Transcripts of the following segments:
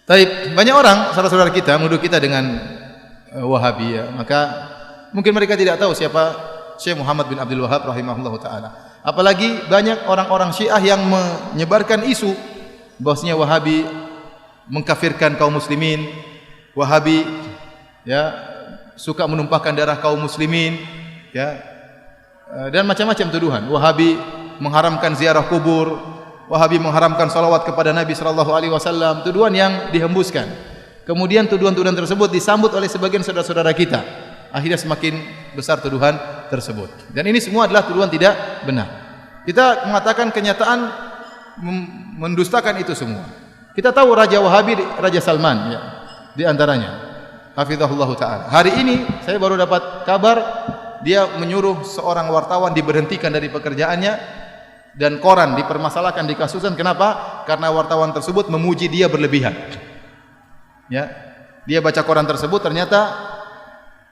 Taib, banyak orang saudara-saudara kita menuduh kita dengan Wahabi ya. Maka mungkin mereka tidak tahu siapa Syekh Muhammad bin Abdul Wahab rahimahullahu taala. Apalagi banyak orang-orang Syiah yang menyebarkan isu bahwasanya Wahabi mengkafirkan kaum muslimin, Wahabi ya suka menumpahkan darah kaum muslimin ya. Dan macam-macam tuduhan. Wahabi mengharamkan ziarah kubur, Wahabi mengharamkan salawat kepada Nabi sallallahu alaihi wasallam, tuduhan yang dihembuskan. Kemudian tuduhan-tuduhan tersebut disambut oleh sebagian saudara-saudara kita. Akhirnya semakin besar tuduhan tersebut. Dan ini semua adalah tuduhan tidak benar. Kita mengatakan kenyataan mendustakan itu semua. Kita tahu Raja Wahabi, Raja Salman ya, di antaranya. Hafizahullah taala. Hari ini saya baru dapat kabar dia menyuruh seorang wartawan diberhentikan dari pekerjaannya. Dan koran dipermasalahkan di kasusan. Kenapa? Karena wartawan tersebut memuji dia berlebihan. Ya, dia baca koran tersebut, ternyata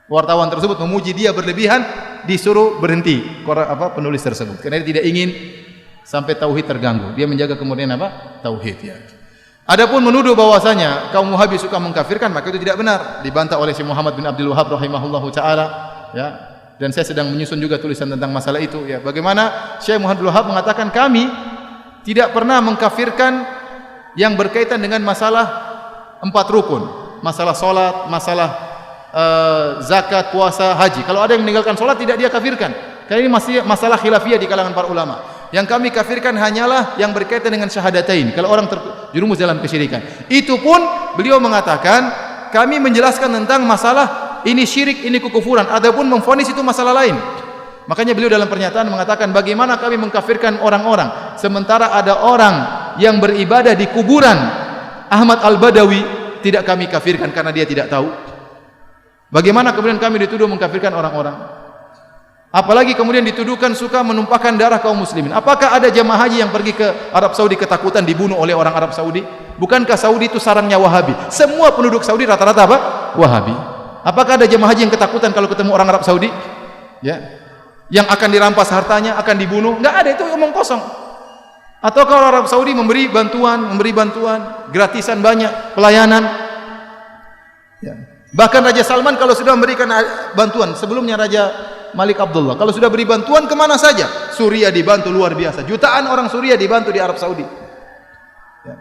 wartawan tersebut memuji dia berlebihan, disuruh berhenti penulis tersebut. Karena dia tidak ingin sampai tauhid terganggu. Dia menjaga kemudian tauhid ya. Adapun menuduh bahwasanya kaum Wahabi suka mengkafirkan, maka itu tidak benar. Dibantah oleh Syekh Muhammad bin Abdul Wahab rahimahullahu taala ya. Dan saya sedang menyusun juga tulisan tentang masalah itu ya. Bagaimana Syekh Muhammad bin Wahab mengatakan kami tidak pernah mengkafirkan yang berkaitan dengan masalah 4 rukun, masalah salat, masalah zakat, puasa, haji. Kalau ada yang meninggalkan salat tidak dia kafirkan. Karena ini masih masalah khilafiyah di kalangan para ulama. Yang kami kafirkan hanyalah yang berkaitan dengan syahadatain. Kalau orang terjerumus dalam kesyirikan. Itu pun beliau mengatakan kami menjelaskan tentang masalah ini syirik, ini kekufuran. Adapun memvonis itu masalah lain. Makanya beliau dalam pernyataan mengatakan bagaimana kami mengkafirkan orang-orang sementara ada orang yang beribadah di kuburan Ahmad Al-Badawi tidak kami kafirkan karena dia tidak tahu. Bagaimana kemudian kami dituduh mengkafirkan orang-orang? Apalagi kemudian dituduhkan suka menumpahkan darah kaum muslimin. Apakah ada jamaah haji yang pergi ke Arab Saudi ketakutan dibunuh oleh orang Arab Saudi? Bukankah Saudi itu sarangnya Wahabi? Semua penduduk Saudi rata-rata apa? Wahabi. Apakah ada jemaah haji yang ketakutan kalau ketemu orang Arab Saudi? Ya. Yang akan dirampas hartanya, akan dibunuh? Enggak ada, itu omong kosong. Atau kalau Arab Saudi memberi bantuan, gratisan banyak, pelayanan. Ya. Bahkan Raja Salman kalau sudah memberikan bantuan, sebelumnya Raja Malik Abdullah, kalau sudah beri bantuan kemana saja? Suriah dibantu luar biasa. Jutaan orang Suriah dibantu di Arab Saudi. Ya.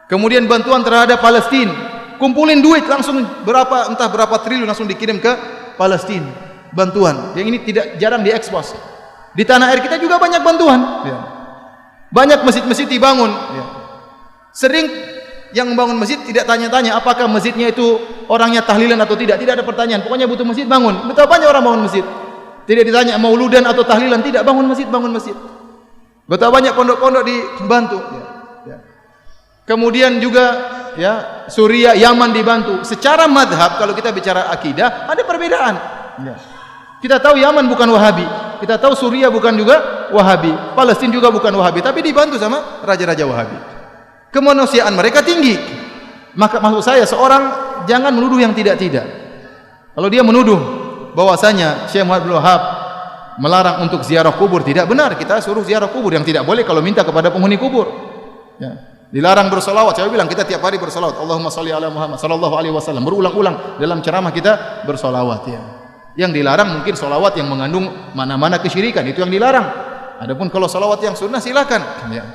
Kemudian bantuan terhadap Palestina. Kumpulin duit langsung entah berapa triliun langsung dikirim ke Palestina. Bantuan. Yang ini jarang diekspos. Di tanah air kita juga banyak bantuan. Ya. Banyak masjid-masjid dibangun. Ya. Sering yang membangun masjid tidak tanya-tanya apakah masjidnya itu orangnya tahlilan atau tidak. Tidak ada pertanyaan. Pokoknya butuh masjid bangun. Betapa banyak orang bangun masjid. Tidak ditanya mauludan atau tahlilan. Tidak, bangun masjid, bangun masjid. Betapa banyak pondok-pondok dibantu. Ya. Ya. Kemudian juga ya, Suriah, Yaman dibantu. Secara madhab kalau kita bicara akidah ada perbedaan. Ya. Kita tahu Yaman bukan Wahabi, kita tahu Suriah bukan juga Wahabi, Palestina juga bukan Wahabi, tapi dibantu sama raja-raja Wahabi. Kemanusiaan mereka tinggi. Maka maksud saya seorang jangan menuduh yang tidak-tidak. Kalau dia menuduh bahwasanya Syekh Muhammad bin Wahab melarang untuk ziarah kubur, tidak benar. Kita suruh ziarah kubur. Yang tidak boleh kalau minta kepada penghuni kubur. Ya. Dilarang bersolawat. Saya bilang kita tiap hari bersolawat. Allahumma sholli ala Muhammad sallallahu alaihi wasallam. Berulang-ulang dalam ceramah kita bersolawat ya. Yang dilarang mungkin solawat yang mengandung mana-mana kesyirikan, itu yang dilarang. Adapun kalau solawat yang sunnah silakan. Ya.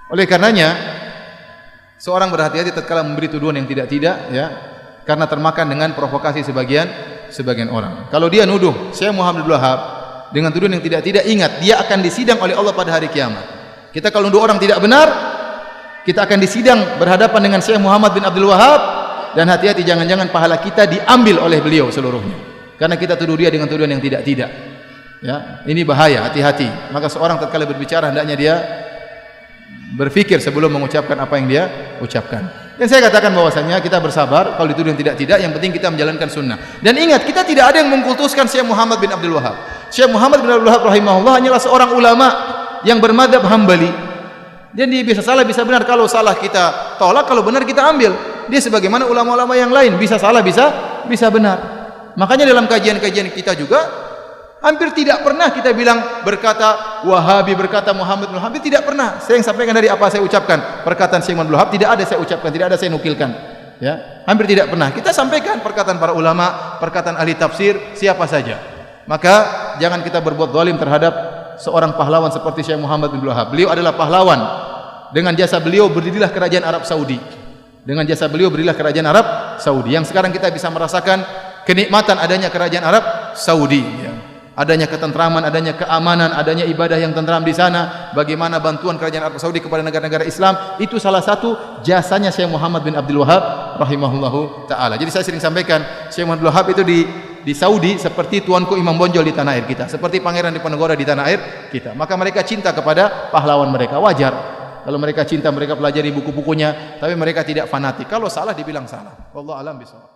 Oleh karenanya seorang berhati-hati tatkala memberi tuduhan yang tidak-tidak ya, karena termakan dengan provokasi sebagian orang. Kalau dia nuduh Syekh Muhammad bin Wahab dengan tuduhan yang tidak-tidak, ingat dia akan disidang oleh Allah pada hari kiamat. Kita kalau nuduh orang tidak benar, kita akan disidang berhadapan dengan Syekh Muhammad bin Abdul Wahab, dan hati-hati jangan-jangan pahala kita diambil oleh beliau seluruhnya. Karena kita tuduh dia dengan tuduhan yang tidak-tidak. Ya, ini bahaya, hati-hati. Maka seorang tatkala berbicara hendaknya dia berpikir sebelum mengucapkan apa yang dia ucapkan. Dan saya katakan bahwasanya kita bersabar kalau dituduh yang tidak-tidak, yang penting kita menjalankan sunnah. Dan ingat, kita tidak ada yang mengkultuskan Syekh Muhammad bin Abdul Wahab. Syekh Muhammad bin Abdul Wahab rahimahullah hanyalah seorang ulama yang bermadzhab Hambali. Dan dia bisa salah, bisa benar. Kalau salah kita tolak, kalau benar kita ambil. Dia sebagaimana ulama-ulama yang lain, bisa salah, bisa benar. Makanya dalam kajian-kajian kita juga Hampir tidak pernah kita bilang berkata Wahabi, berkata Muhammad bin Wahab, tidak pernah. Saya yang sampaikan dari apa saya ucapkan. Perkataan Syekh Muhammad bin Wahab tidak ada saya ucapkan, tidak ada saya nukilkan. Ya, hampir tidak pernah. Kita sampaikan perkataan para ulama, perkataan ahli tafsir, siapa saja. Maka jangan kita berbuat zalim terhadap seorang pahlawan seperti Syekh Muhammad bin Wahab. Beliau adalah pahlawan. Dengan jasa beliau berdirilah kerajaan Arab Saudi. Dengan jasa beliau berdirilah kerajaan Arab Saudi. Yang sekarang kita bisa merasakan kenikmatan adanya kerajaan Arab Saudi. Ya. Adanya ketentraman, adanya keamanan, adanya ibadah yang tentram di sana. Bagaimana bantuan kerajaan Arab Saudi kepada negara-negara Islam, itu salah satu jasanya Syekh Muhammad bin Abdul Wahab rahimahullahu taala. Jadi saya sering sampaikan, Syekh Muhammad bin Wahab itu di Saudi seperti tuanku Imam Bonjol di tanah air kita, seperti Pangeran Diponegoro di tanah air kita. Maka mereka cinta kepada pahlawan mereka, wajar. Kalau mereka cinta, mereka pelajari buku-bukunya, tapi mereka tidak fanatik. Kalau salah dibilang salah. Wallahu a'lam bishawab.